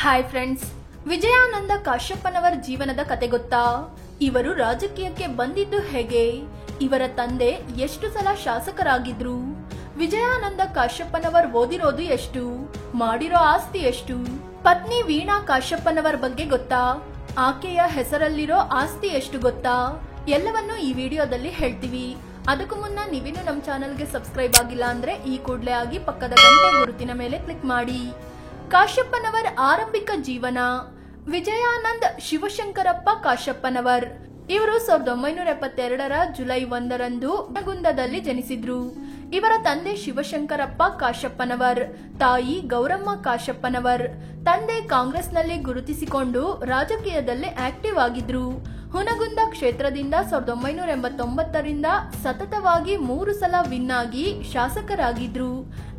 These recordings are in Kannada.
ಹಾಯ್ ಫ್ರೆಂಡ್ಸ್, ವಿಜಯಾನಂದ ಕಾಶ್ಯಪ್ಪನವರ ಜೀವನದ ಕತೆ ಗೊತ್ತಾ? ಇವರು ರಾಜಕೀಯಕ್ಕೆ ಬಂದಿದ್ದು ಹೇಗೆ? ಇವರ ತಂದೆ ಎಷ್ಟು ಸಲ ಶಾಸಕರಾಗಿದ್ರು? ವಿಜಯಾನಂದ ಕಾಶ್ಯಪ್ಪನವರ್ ಓದಿರೋದು ಎಷ್ಟು? ಮಾಡಿರೋ ಆಸ್ತಿ ಎಷ್ಟು? ಪತ್ನಿ ವೀಣಾ ಕಾಶ್ಯಪ್ಪನವರ ಬಗ್ಗೆ ಗೊತ್ತಾ? ಆಕೆಯ ಹೆಸರಲ್ಲಿರೋ ಆಸ್ತಿ ಎಷ್ಟು ಗೊತ್ತಾ? ಎಲ್ಲವನ್ನೂ ಈ ವಿಡಿಯೋದಲ್ಲಿ ಹೇಳ್ತೀವಿ. ಅದಕ್ಕೂ ಮುನ್ನ ನೀವಿನ್ನು ನಮ್ಮ ಚಾನೆಲ್ಗೆ ಸಬ್ಸ್ಕ್ರೈಬ್ ಆಗಿಲ್ಲ ಅಂದ್ರೆ ಈ ಕೂಡಲೇ ಆಗಿ ಪಕ್ಕದ ಗಂಟೆ ಗುರುತಿನ ಮೇಲೆ ಕ್ಲಿಕ್ ಮಾಡಿ. ಕಾಶ್ಯಪ್ಪನವರ ಆರಂಭಿಕ ಜೀವನ. ವಿಜಯಾನಂದ್ ಶಿವಶಂಕರಪ್ಪ ಕಾಶ್ಯಪ್ಪನವರ್ ಇವರು 1972 ಜುಲೈ 1 ಹುನಗುಂದದಲ್ಲಿ ಜನಿಸಿದ್ರು. ಇವರ ತಂದೆ ಶಿವಶಂಕರಪ್ಪ ಕಾಶ್ಯಪ್ಪನವರ್, ತಾಯಿ ಗೌರಮ್ಮ ಕಾಶ್ಯಪ್ಪನವರ್. ತಂದೆ ಕಾಂಗ್ರೆಸ್ನಲ್ಲಿ ಗುರುತಿಸಿಕೊಂಡು ರಾಜಕೀಯದಲ್ಲಿ ಆಕ್ಟಿವ್ ಆಗಿದ್ರು. ಹುನಗುಂದ ಕ್ಷೇತ್ರದಿಂದ 1989 ಸತತವಾಗಿ 3 ಸಲ ವಿನ್ ಆಗಿ ಶಾಸಕರಾಗಿದ್ರು.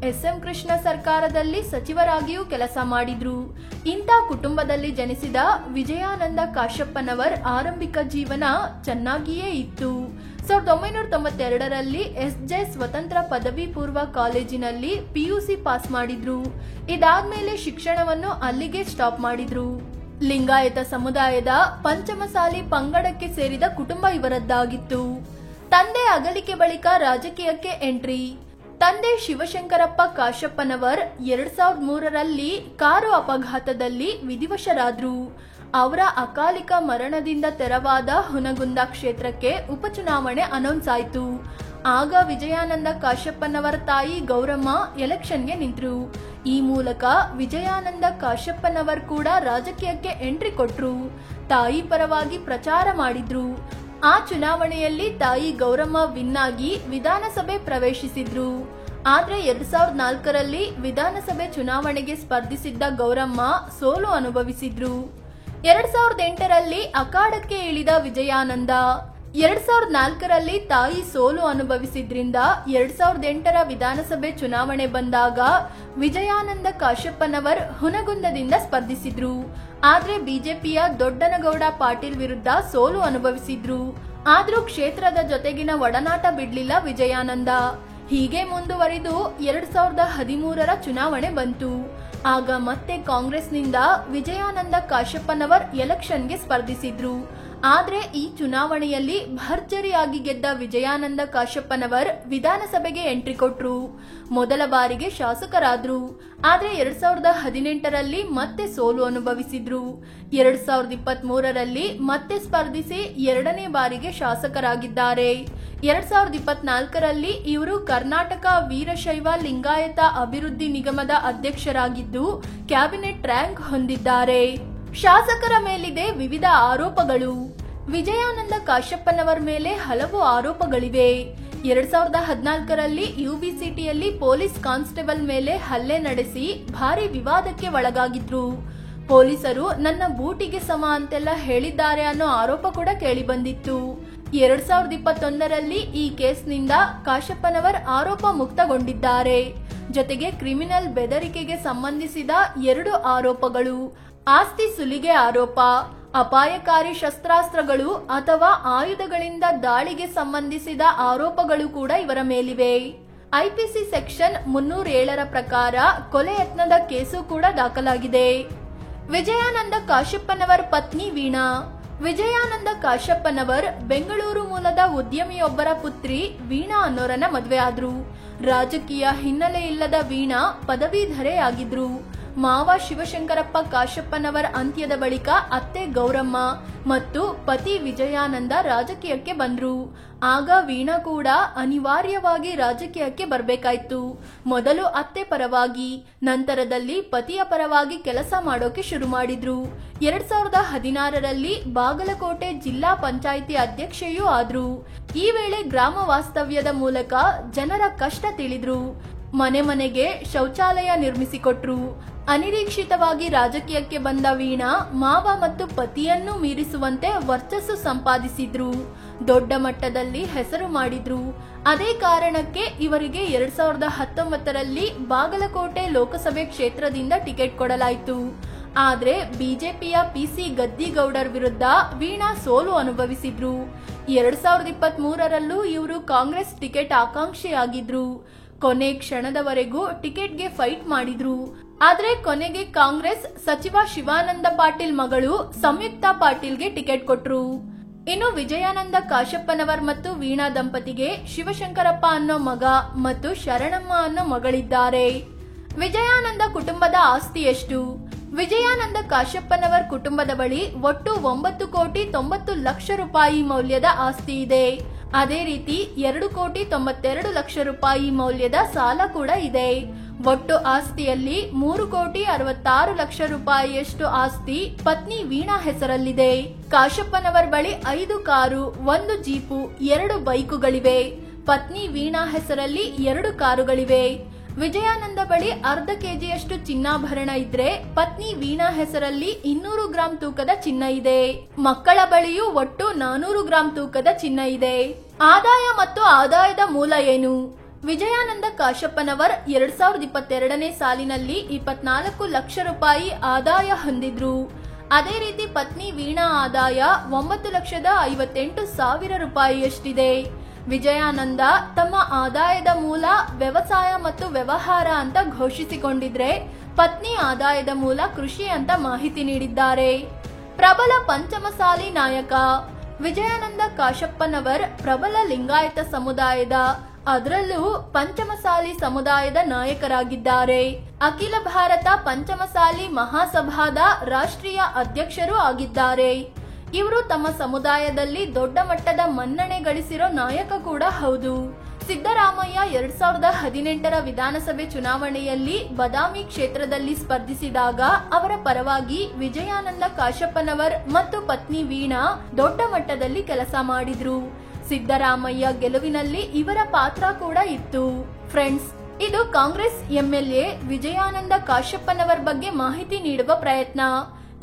ಎಸ್.ಎಂ. ಕೃಷ್ಣ ಸರ್ಕಾರದಲ್ಲಿ ಸಚಿವರಾಗಿಯೂ ಕೆಲಸ ಮಾಡಿದ್ರು. ಇಂಥ ಕುಟುಂಬದಲ್ಲಿ ಜನಿಸಿದ ವಿಜಯಾನಂದ ಕಾಶ್ಯಪ್ಪನವರ್ ಆರಂಭಿಕ ಜೀವನ ಚೆನ್ನಾಗಿಯೇ ಇತ್ತು. 1992 ಎಸ್.ಜೆ. ಸ್ವತಂತ್ರ ಪದವಿ ಪೂರ್ವ ಕಾಲೇಜಿನಲ್ಲಿ PUC ಪಾಸ್ ಮಾಡಿದ್ರು. ಇದಾದ್ಮೇಲೆ ಶಿಕ್ಷಣವನ್ನು ಅಲ್ಲಿಗೆ ಸ್ಟಾಪ್ ಮಾಡಿದ್ರು. ಲಿಂಗಾಯತ ಸಮುದಾಯದ ಪಂಚಮಸಾಲಿ ಪಂಗಡಕ್ಕೆ ಸೇರಿದ ಕುಟುಂಬ ಇವರದ್ದಾಗಿತ್ತು. ತಂದೆ ಅಗಲಿಕೆ ಬಳಿಕ ರಾಜಕೀಯಕ್ಕೆ ಎಂಟ್ರಿ. ತಂದೆ ಶಿವಶಂಕರಪ್ಪ ಕಾಶ್ಯಪ್ಪನವರ್ 2003 ಕಾರು ಅಪಘಾತದಲ್ಲಿ ವಿಧಿವಶರಾದ್ರು. ಅವರ ಅಕಾಲಿಕ ಮರಣದಿಂದ ತೆರವಾದ ಹುನಗುಂದ ಕ್ಷೇತ್ರಕ್ಕೆ ಉಪಚುನಾವಣೆ ಅನೌನ್ಸ್ ಆಯಿತು. ಆಗ ವಿಜಯಾನಂದ ಕಾಶ್ಯಪ್ಪನವರ ತಾಯಿ ಗೌರಮ್ಮ ಎಲೆಕ್ಷನ್ಗೆ ನಿಂತರು. ಈ ಮೂಲಕ ವಿಜಯಾನಂದ ಕಾಶ್ಯಪ್ಪನವರ್ ಕೂಡ ರಾಜಕೀಯಕ್ಕೆ ಎಂಟ್ರಿ ಕೊಟ್ರು. ತಾಯಿ ಪರವಾಗಿ ಪ್ರಚಾರ ಮಾಡಿದ್ರು. ಆ ಚುನಾವಣೆಯಲ್ಲಿ ತಾಯಿ ಗೌರಮ್ಮ ವಿನ್ ಆಗಿ ವಿಧಾನಸಭೆ ಪ್ರವೇಶಿಸಿದ್ರು. ಆದ್ರೆ 2004 ವಿಧಾನಸಭೆ ಚುನಾವಣೆಗೆ ಸ್ಪರ್ಧಿಸಿದ್ದ ಗೌರಮ್ಮ ಸೋಲು ಅನುಭವಿಸಿದ್ರು. 2008 ಅಖಾಡಕ್ಕೆ ಇಳಿದ ವಿಜಯಾನಂದ. 2004 ತಾಯಿ ಸೋಲು ಅನುಭವಿಸಿದ್ರಿಂದ 2008 ವಿಧಾನಸಭೆ ಚುನಾವಣೆ ಬಂದಾಗ ವಿಜಯಾನಂದ ಕಾಶ್ಯಪ್ಪನವರ್ ಹುನಗುಂದದಿಂದ ಸ್ಪರ್ಧಿಸಿದ್ರು. ಆದ್ರೆ ಬಿಜೆಪಿಯ ದೊಡ್ಡನಗೌಡ ಪಾಟೀಲ್ ವಿರುದ್ಧ ಸೋಲು ಅನುಭವಿಸಿದ್ರು. ಆದ್ರೂ ಕ್ಷೇತ್ರದ ಜೊತೆಗಿನ ಒಡನಾಟ ಬಿಡ್ಲಿಲ್ಲ ವಿಜಯಾನಂದ. ಹೀಗೆ ಮುಂದುವರಿದು 2013 ಚುನಾವಣೆ ಬಂತು. ಆಗ ಮತ್ತೆ ಕಾಂಗ್ರೆಸ್ನಿಂದ ವಿಜಯಾನಂದ ಕಾಶ್ಯಪ್ಪನವರ್ ಎಲೆಕ್ಷನ್ಗೆ ಸ್ಪರ್ಧಿಸಿದ್ರು. ಆದ್ರೆ ಈ ಚುನಾವಣೆಯಲ್ಲಿ ಭರ್ಜರಿಯಾಗಿ ಗೆದ್ದ ವಿಜಯಾನಂದ ಕಾಶ್ಯಪ್ಪನವರ್ ವಿಧಾನಸಭೆಗೆ ಎಂಟ್ರಿ ಕೊಟ್ರು. ಮೊದಲ ಬಾರಿಗೆ ಶಾಸಕರಾದ್ರು. ಆದ್ರೆ 2018 ಮತ್ತೆ ಸೋಲು ಅನುಭವಿಸಿದ್ರು. 2023 ಮತ್ತೆ ಸ್ಪರ್ಧಿಸಿ 2ನೇ ಬಾರಿಗೆ ಶಾಸಕರಾಗಿದ್ದಾರೆ. 2024 ಇವರು ಕರ್ನಾಟಕ ವೀರಶೈವ ಲಿಂಗಾಯತ ಅಭಿವೃದ್ಧಿ ನಿಗಮದ ಅಧ್ಯಕ್ಷರಾಗಿದ್ದು ಕ್ಯಾಬಿನೆಟ್ ರ್ಯಾಂಕ್ ಹೊಂದಿದ್ದಾರೆ. ಶಾಸಕರ ಮೇಲಿದೆ ವಿವಿಧ ಆರೋಪಗಳು. ವಿಜಯಾನಂದ ಕಾಶ್ಯಪ್ಪನವರ ಮೇಲೆ ಹಲವು ಆರೋಪಗಳಿವೆ. 2014 UBCTಯಲ್ಲಿ ಪೊಲೀಸ್ ಕಾನ್ಸ್ಟೇಬಲ್ ಮೇಲೆ ಹಲ್ಲೆ ನಡೆಸಿ ಭಾರಿ ವಿವಾದಕ್ಕೆ ಒಳಗಾಗಿದ್ರು. ಪೊಲೀಸರು ನನ್ನ ಬೂಟಿಗೆ ಸಮ ಅಂತೆಲ್ಲ ಹೇಳಿದ್ದಾರೆ ಅನ್ನೋ ಆರೋಪ ಕೂಡ ಕೇಳಿ ಬಂದಿತ್ತು. 2021 ಈ ಕೇಸ್ನಿಂದ ಕಾಶ್ಯಪ್ಪನವರ್ ಆರೋಪ ಮುಕ್ತಗೊಂಡಿದ್ದಾರೆ. ಜೊತೆಗೆ ಕ್ರಿಮಿನಲ್ ಬೆದರಿಕೆಗೆ ಸಂಬಂಧಿಸಿದ 2 ಆರೋಪಗಳು, ಆಸ್ತಿ ಸುಲಿಗೆ ಆರೋಪ, ಅಪಾಯಕಾರಿ ಶಸ್ತ್ರಾಸ್ತ್ರಗಳು ಅಥವಾ ಆಯುಧಗಳಿಂದ ದಾಳಿಗೆ ಸಂಬಂಧಿಸಿದ ಆರೋಪಗಳು ಕೂಡ ಇವರ ಮೇಲಿವೆ. IPC ಸೆಕ್ಷನ್ 307 ಪ್ರಕಾರ ಕೊಲೆ ಯತ್ನದ ಕೇಸು ಕೂಡ ದಾಖಲಾಗಿದೆ. ವಿಜಯಾನಂದ ಕಾಶ್ಯಪ್ಪನವರ ಪತ್ನಿ ವೀಣಾ. ವಿಜಯಾನಂದ ಕಾಶ್ಯಪ್ಪನವರ್ ಬೆಂಗಳೂರು ಮೂಲದ ಉದ್ಯಮಿಯೊಬ್ಬರ ಪುತ್ರಿ ವೀಣಾ ಅನ್ನೋರನ್ನ ಮದುವೆ ಆದ್ರು. ರಾಜಕೀಯ ಹಿನ್ನೆಲೆ ಇಲ್ಲದ ವೀಣಾ ಪದವೀಧರೆಯಾಗಿದ್ರು. ಮಾವ ಶಿವಶಂಕರಪ್ಪ ಕಾಶ್ಯಪ್ಪನವರ ಅಂತ್ಯದ ಬಳಿಕ ಅತ್ತೆ ಗೌರಮ್ಮ ಮತ್ತು ಪತಿ ವಿಜಯಾನಂದ ರಾಜಕೀಯಕ್ಕೆ ಬಂದ್ರು. ಆಗ ವೀಣಾ ಕೂಡ ಅನಿವಾರ್ಯವಾಗಿ ರಾಜಕೀಯಕ್ಕೆ ಬರಬೇಕಾಯ್ತು. ಮೊದಲು ಅತ್ತೆ ಪರವಾಗಿ, ನಂತರದಲ್ಲಿ ಪತಿಯ ಪರವಾಗಿ ಕೆಲಸ ಮಾಡೋಕೆ ಶುರು ಮಾಡಿದ್ರು. 2016 ಬಾಗಲಕೋಟೆ ಜಿಲ್ಲಾ ಪಂಚಾಯಿತಿ ಅಧ್ಯಕ್ಷೆಯೂ ಆದ್ರು. ಈ ವೇಳೆ ಗ್ರಾಮ ವಾಸ್ತವ್ಯದ ಮೂಲಕ ಜನರ ಕಷ್ಟ ತಿಳಿದ್ರು. ಮನೆ ಮನೆಗೆ ಶೌಚಾಲಯ ನಿರ್ಮಿಸಿಕೊಟ್ರು. ಅನಿರೀಕ್ಷಿತವಾಗಿ ರಾಜಕೀಯಕ್ಕೆ ಬಂದ ವೀಣಾ ಮಾವ ಮತ್ತು ಪತಿಯನ್ನು ಮೀರಿಸುವಂತೆ ವರ್ಚಸ್ಸು ಸಂಪಾದಿಸಿದ್ರು. ದೊಡ್ಡ ಮಟ್ಟದಲ್ಲಿ ಹೆಸರು ಮಾಡಿದ್ರು. ಅದೇ ಕಾರಣಕ್ಕೆ ಇವರಿಗೆ 2019 ಬಾಗಲಕೋಟೆ ಲೋಕಸಭೆ ಕ್ಷೇತ್ರದಿಂದ ಟಿಕೆಟ್ ಕೊಡಲಾಯಿತು. ಆದ್ರೆ ಬಿಜೆಪಿಯ PC ಗದ್ದಿಗೌಡರ್ ವಿರುದ್ಧ ವೀಣಾ ಸೋಲು ಅನುಭವಿಸಿದ್ರು. 2023 ಇವರು ಕಾಂಗ್ರೆಸ್ ಟಿಕೆಟ್ ಆಕಾಂಕ್ಷಿಯಾಗಿದ್ರು. ಕೊನೆ ಕ್ಷಣದವರೆಗೂ ಟಿಕೆಟ್ಗೆ ಫೈಟ್ ಮಾಡಿದ್ರು. ಆದ್ರೆ ಕೊನೆಗೆ ಕಾಂಗ್ರೆಸ್ ಸಚಿವ ಶಿವಾನಂದ ಪಾಟೀಲ್ ಮಗಳು ಸಂಯುಕ್ತ ಪಾಟೀಲ್ಗೆ ಟಿಕೆಟ್ ಕೊಟ್ರು. ಇನ್ನು ವಿಜಯಾನಂದ ಕಾಶಪ್ಪನವರ್ ಮತ್ತು ವೀಣಾ ದಂಪತಿಗೆ ಶಿವಶಂಕರಪ್ಪ ಅನ್ನೋ ಮಗ ಮತ್ತು ಶರಣಮ್ಮ ಅನ್ನೋ ಮಗಳಿದ್ದಾರೆ. ವಿಜಯಾನಂದ ಕುಟುಂಬದ ಆಸ್ತಿ ಎಷ್ಟು? ವಿಜಯಾನಂದ ಕಾಶಪ್ಪನವರ್ ಕುಟುಂಬದ ಬಳಿ ಒಟ್ಟು 9,90,00,000 ರೂಪಾಯಿ ಮೌಲ್ಯದ ಆಸ್ತಿ ಇದೆ. ಅದೇ ರೀತಿ 2,92,00,000 ರೂಪಾಯಿ ಮೌಲ್ಯದ ಸಾಲ ಕೂಡ ಇದೆ. ಒಟ್ಟು ಆಸ್ತಿಯಲ್ಲಿ 3,66,00,000 ರೂಪಾಯಿಯಷ್ಟು ಆಸ್ತಿ ಪತ್ನಿ ವೀಣಾ ಹೆಸರಲ್ಲಿದೆ. ಕಾಶಪ್ಪನವರ್ ಬಳಿ 5 ಕಾರು, 1 ಜೀಪು, 2 ಬೈಕುಗಳಿವೆ. ಪತ್ನಿ ವೀಣಾ ಹೆಸರಲ್ಲಿ 2 ಕಾರುಗಳಿವೆ. ವಿಜಯಾನಂದ ಬಳಿ ಅರ್ಧ ಕೆಜಿಯಷ್ಟು ಚಿನ್ನಾಭರಣ ಇದ್ರೆ ಪತ್ನಿ ವೀಣಾ ಹೆಸರಲ್ಲಿ 200 ಗ್ರಾಂ ತೂಕದ ಚಿನ್ನ ಇದೆ. ಮಕ್ಕಳ ಬಳಿಯೂ ಒಟ್ಟು 400 ಗ್ರಾಂ ತೂಕದ ಚಿನ್ನ ಇದೆ. ಆದಾಯ ಮತ್ತು ಆದಾಯದ ಮೂಲ ಏನು? ವಿಜಯಾನಂದ ಕಾಶಪ್ಪನವರ್ 2022ನೇ ಸಾಲಿನಲ್ಲಿ 24 ಲಕ್ಷ ರೂಪಾಯಿ ಆದಾಯ ಹೊಂದಿದ್ರು. ಅದೇ ರೀತಿ ಪತ್ನಿ ವೀಣಾ ಆದಾಯ 9,58,000 ರೂಪಾಯಿಯಷ್ಟಿದೆ. ವಿಜಯಾನಂದ ತಮ್ಮ ಆದಾಯದ ಮೂಲ ವ್ಯವಸಾಯ ಮತ್ತು ವ್ಯವಹಾರ ಅಂತ ಘೋಷಿಸಿಕೊಂಡಿದ್ರೆ ಪತ್ನಿ ಆದಾಯದ ಮೂಲ ಕೃಷಿ ಅಂತ ಮಾಹಿತಿ ನೀಡಿದ್ದಾರೆ. ಪ್ರಬಲ ಪಂಚಮಸಾಲಿ ನಾಯಕ. ವಿಜಯಾನಂದ ಕಾಶಪ್ಪನವರ್ ಪ್ರಬಲ ಲಿಂಗಾಯತ ಸಮುದಾಯದ, ಅದರಲ್ಲೂ ಪಂಚಮಸಾಲಿ ಸಮುದಾಯದ ನಾಯಕರಾಗಿದ್ದಾರೆ. ಅಖಿಲ ಭಾರತ ಪಂಚಮಸಾಲಿ ಮಹಾಸಭಾದ ರಾಷ್ಟ್ರೀಯ ಅಧ್ಯಕ್ಷರೂ ಆಗಿದ್ದಾರೆ. ಇವರು ತಮ್ಮ ಸಮುದಾಯದಲ್ಲಿ ದೊಡ್ಡ ಮಟ್ಟದ ಮನ್ನಣೆ ಗಳಿಸಿರೋ ನಾಯಕ ಕೂಡ ಹೌದು. ಸಿದ್ದರಾಮಯ್ಯ 2018ರ ವಿಧಾನಸಭೆ ಚುನಾವಣೆಯಲ್ಲಿ ಬದಾಮಿ ಕ್ಷೇತ್ರದಲ್ಲಿ ಸ್ಪರ್ಧಿಸಿದಾಗ ಅವರ ಪರವಾಗಿ ವಿಜಯಾನಂದ ಕಾಶಪ್ಪನವರ್ ಮತ್ತು ಪತ್ನಿ ವೀಣಾ ದೊಡ್ಡ ಮಟ್ಟದಲ್ಲಿ ಕೆಲಸ ಮಾಡಿದ್ರು. ಸಿದ್ದರಾಮಯ್ಯ ಗೆಲುವಿನಲ್ಲಿ ಇವರ ಪಾತ್ರ ಕೂಡ ಇತ್ತು. ಫ್ರೆಂಡ್ಸ್, ಇದು ಕಾಂಗ್ರೆಸ್ ಎಂಎಲ್ಎ ವಿಜಯಾನಂದ ಕಾಶಪ್ಪನವರ್ ಬಗ್ಗೆ ಮಾಹಿತಿ ನೀಡುವ ಪ್ರಯತ್ನ.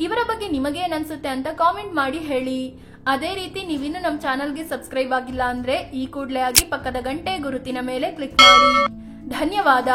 ಇವರ ಬಗ್ಗೆ ನಿಮಗೇನನ್ಸುತ್ತೆ ಅಂತ ಕಾಮೆಂಟ್ ಮಾಡಿ ಹೇಳಿ. ಅದೇ ರೀತಿ ನೀವಿನ್ನು ನಮ್ಮ ಚಾನಲ್ಗೆ ಸಬ್ಸ್ಕ್ರೈಬ್ ಆಗಿಲ್ಲ ಅಂದ್ರೆ ಈ ಕೂಡಲೇ ಆಗಿ ಪಕ್ಕದ ಗಂಟೆ ಗುರುತಿನ ಮೇಲೆ ಕ್ಲಿಕ್ ಮಾಡಿ. ಧನ್ಯವಾದ.